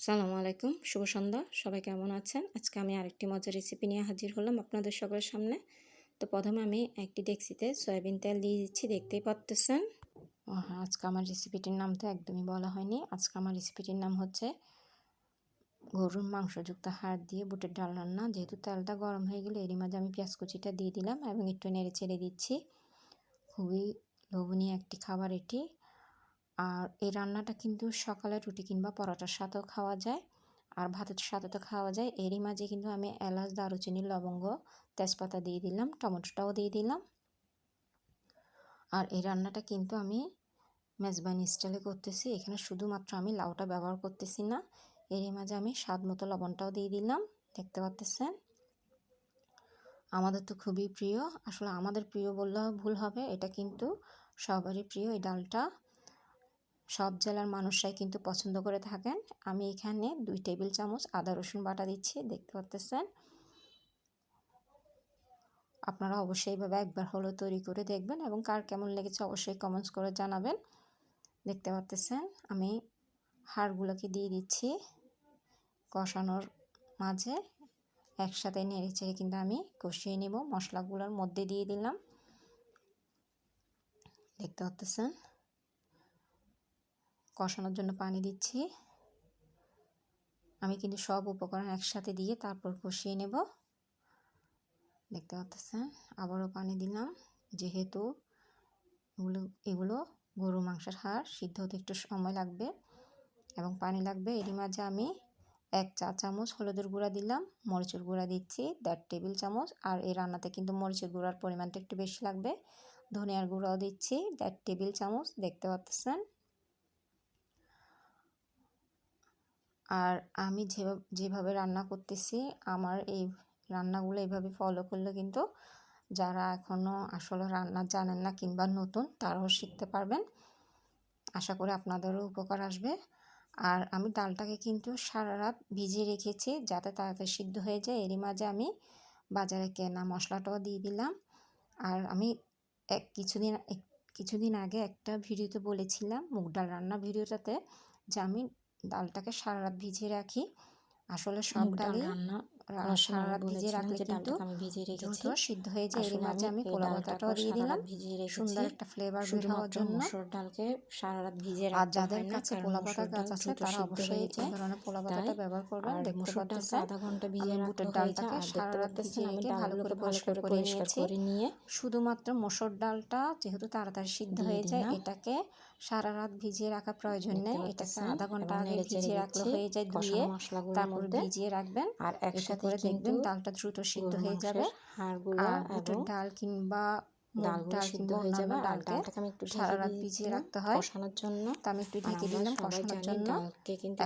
আসসালামু আলাইকুম, শুভ সন্ধ্যা। সবাই কেমন আছেন? আজকে আমি আরেকটি মজার রেসিপি নিয়ে হাজির হলাম আপনাদের সকলের সামনে। তো প্রথমে আমি একটি ডেকচিতে সয়াবিন তেল দিয়ে দিচ্ছি, দেখতেই পারতেছেন। হ্যাঁ, আজকে আমার রেসিপিটির নাম তো একদমই বলা হয়নি। আজকে আমার রেসিপিটির নাম হচ্ছে গরুর মাংসযুক্ত হাড় দিয়ে বুটের ডাল রান্না। যেহেতু তেলটা গরম হয়ে গেলে এরই মাঝে আমি পেঁয়াজ কুচিটা দিয়ে দিলাম এবং একটু নেড়ে চেড়ে দিচ্ছি। খুবই লোভনীয় একটি খাবার এটি। আর এই রান্নাটা কিন্তু সকালে রুটি কিংবা পরোটার সাথেও খাওয়া যায়, আর ভাতের সাথে তো খাওয়া যায়। এরই মাঝে কিন্তু আমি এলাচ, দারুচিনি, লবঙ্গ, তেজপাতা দিয়ে দিলাম, টমেটোটাও দিয়ে দিলাম। আর এই রান্নাটা কিন্তু আমি মেজবানি স্টাইলে করতেছি। এখানে শুধুমাত্র আমি লাউটা ব্যবহার করতেছি না। এরই মাঝে আমি স্বাদ মতো লবণটাও দিয়ে দিলাম, দেখতে পাচ্তেছেন। আমাদের তো খুবই প্রিয়, আসলে আমাদের প্রিয় বললেও ভুল হবে, এটা কিন্তু সবারই প্রিয়। এই ডালটা সব জেলার মানুষরাই কিন্তু পছন্দ করে থাকেন। আমি এখানে 2 টেবিল চামচ আদা রসুন বাটা দিচ্ছি, দেখতে পাচ্তেছেন। আপনারা অবশ্যই এইভাবে একবার হলেও তৈরি করে দেখবেন এবং কার কেমন লেগেছে অবশ্যই কমেন্টস করে জানাবেন। দেখতে পাচ্তেছেন আমি হাড়গুলোকে দিয়ে দিচ্ছি কষানোর মাঝে, একসাথে নেড়ে চেড়ে কিন্তু আমি কষিয়ে নেব। মশলাগুলোর মধ্যে দিয়ে দিলাম, দেখতে পাচ্তেছেন। কষানোর জন্য পানি দিচ্ছি। আমি কিন্তু সব উপকরণ একসাথে দিয়ে তারপর কষিয়ে নেব, দেখতে পাচ্ছেন। আবারও পানি দিলাম, যেহেতু এগুলো গরু মাংসের হাড়, সিদ্ধ হতে একটু সময় লাগবে এবং পানি লাগবে। এরই মাঝে আমি 1 চা চামচ হলুদের গুঁড়া দিলাম, মরিচের গুঁড়া দিচ্ছি 1.5 টেবিল চামচ। আর এই রান্নাতে কিন্তু মরিচের গুঁড়ার পরিমাণটা একটু বেশি লাগবে। ধনিয়ার গুঁড়াও দিচ্ছি 1.5 টেবিল চামচ, দেখতে পাচ্ছেন। আর আমি যেভাবে রান্না করতেছি, আমার এই রান্নাগুলো এইভাবে ফলো করলে কিন্তু যারা এখনও আসলে রান্না জানেন না কিংবা নতুন, তারাও শিখতে পারবেন। আশা করি আপনাদেরও উপকার আসবে। আর আমি ডালটাকে কিন্তু সারা রাত ভিজিয়ে রেখেছি যাতে তাড়াতাড়ি সিদ্ধ হয়ে যায়। এরই মাঝে আমি বাজারে কেনা মশলাটাও দিয়ে দিলাম। আর আমি কিছুদিন আগে একটা ভিডিওতে বলেছিলাম, মুগ ডাল রান্না ভিডিওটাতে, যে আমি ডালটাকে সারা রাত ভিজিয়ে রাখি। আসলে সব ডালই সারা রাত ভিজিয়ে রাখলে কিন্তু দ্রুত সিদ্ধ হয়ে যায়। এর মাঝে আমি পোলা পাতাটাও দিয়ে দিলাম সুন্দর একটা ফ্লেভার বের হওয়ার জন্য। মসুর ডালকে সারা রাত ভিজিয়ে আর রাখতে হয় যাদের না, কাছে কারণ পোলা পাতা মসুর ডাল গাছ আছে দ্রুত তারা সিদ্ধ অবশ্যই হয়ে এই যায়। ধরনের পোলা পাতাটা ব্যবহার করবেন। আর দেখতে মসুর ডালটা পাচ্ছেন আধা ঘন্টা আমি ভিজিয়ে রাখতে বুটের হয়ে যায়। ডালটাকে আর সারা দেখতে রাত পাচ্ছেন ভিজিয়ে আমি রেখে ভালো করে ডালগুলোকে পরিষ্কার করে নিয়ে শুধুমাত্র মসুর ডালটা যেহেতু তাড়াতাড়ি সিদ্ধ হয়ে যায়, এটাকে সারা রাত ভিজিয়ে রাখা প্রয়োজন নেই। এটাকে আধা ঘন্টা আগে ভিজিয়ে রাখলে হয়ে যায়, ধুয়ে তারপর ভিজিয়ে রাখবেন। আর একসাথে করে দেখবেন ডালটা দ্রুত সিদ্ধ হয়ে যাবে। আর বুটের ডাল কিংবা মুগ ডাল কিংবা অন্যান্য ডালকে সারা রাত ভিজিয়ে রাখতে হয় কষানোর জন্য। তো আমি একটু ঢেকে দিলাম কষানোর জন্য।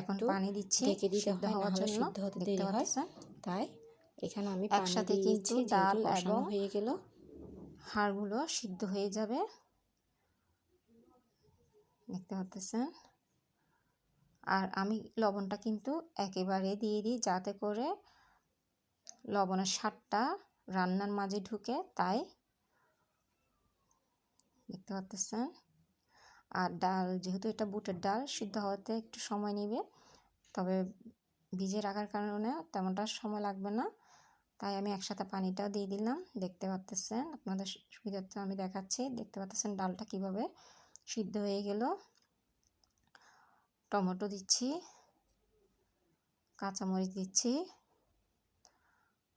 এখন পানি দিচ্ছি সিদ্ধ হওয়ার জন্য, দেখতে পাচ্ছেন। তাই এখানে আমি একসাথে কিন্তু ডাল এবং হয়ে গেল, হাড়গুলো সিদ্ধ হয়ে যাবে, দেখতে পাচ্ছেন। আর আমি লবণটা কিন্তু একেবারে দিয়ে দিই যাতে করে লবণের স্বাদটা রান্নার মাঝে ঢুকে, তাই দেখতে পাচ্ছেন। আর ডাল যেহেতু এটা বুটের ডাল, সিদ্ধ হওয়াতে একটু সময় নেবে, তবে ভিজিয়ে রাখার কারণে তেমনটা সময় লাগবে না। তাই আমি একসাথে পানিটাও দিয়ে দিলাম, দেখতে পাচ্ছেন। আপনাদের সুবিধার্থে আমি দেখাচ্ছি, দেখতে পাচ্ছেন ডালটা কিভাবে সিদ্ধ হয়ে গেল। টমেটো দিচ্ছি, কাঁচামরিচ দিচ্ছি,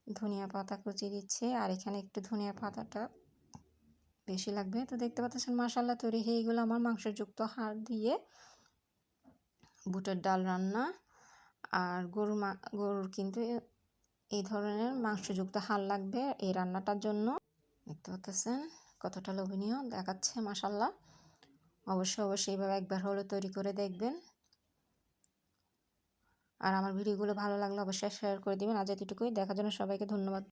ধনিয়া পাতা কুচি দিচ্ছি। আর এখানে একটু ধনিয়া পাতাটা বেশি লাগবে। তো দেখতে পাচ্ছেন মাশাআল্লাহ তৈরি হয়ে গেল আমার মাংসযুক্ত হাড় দিয়ে বুটের ডাল রান্না। আর গরুর কিন্তু এই ধরনের মাংসযুক্ত হাড় লাগবে এই রান্নাটার জন্য। দেখতে পাচ্ছেন কতটা লোভনীয় দেখাচ্ছে, মাশাআল্লাহ। অবশ্যই এইভাবে একবার হলে তৈরি করে দেখবেন। আর আমার ভিডিওগুলো ভালো লাগলে অবশ্যই শেয়ার করে দিবেন। আজ এতটুকুই, দেখার জন্য সবাইকে ধন্যবাদ।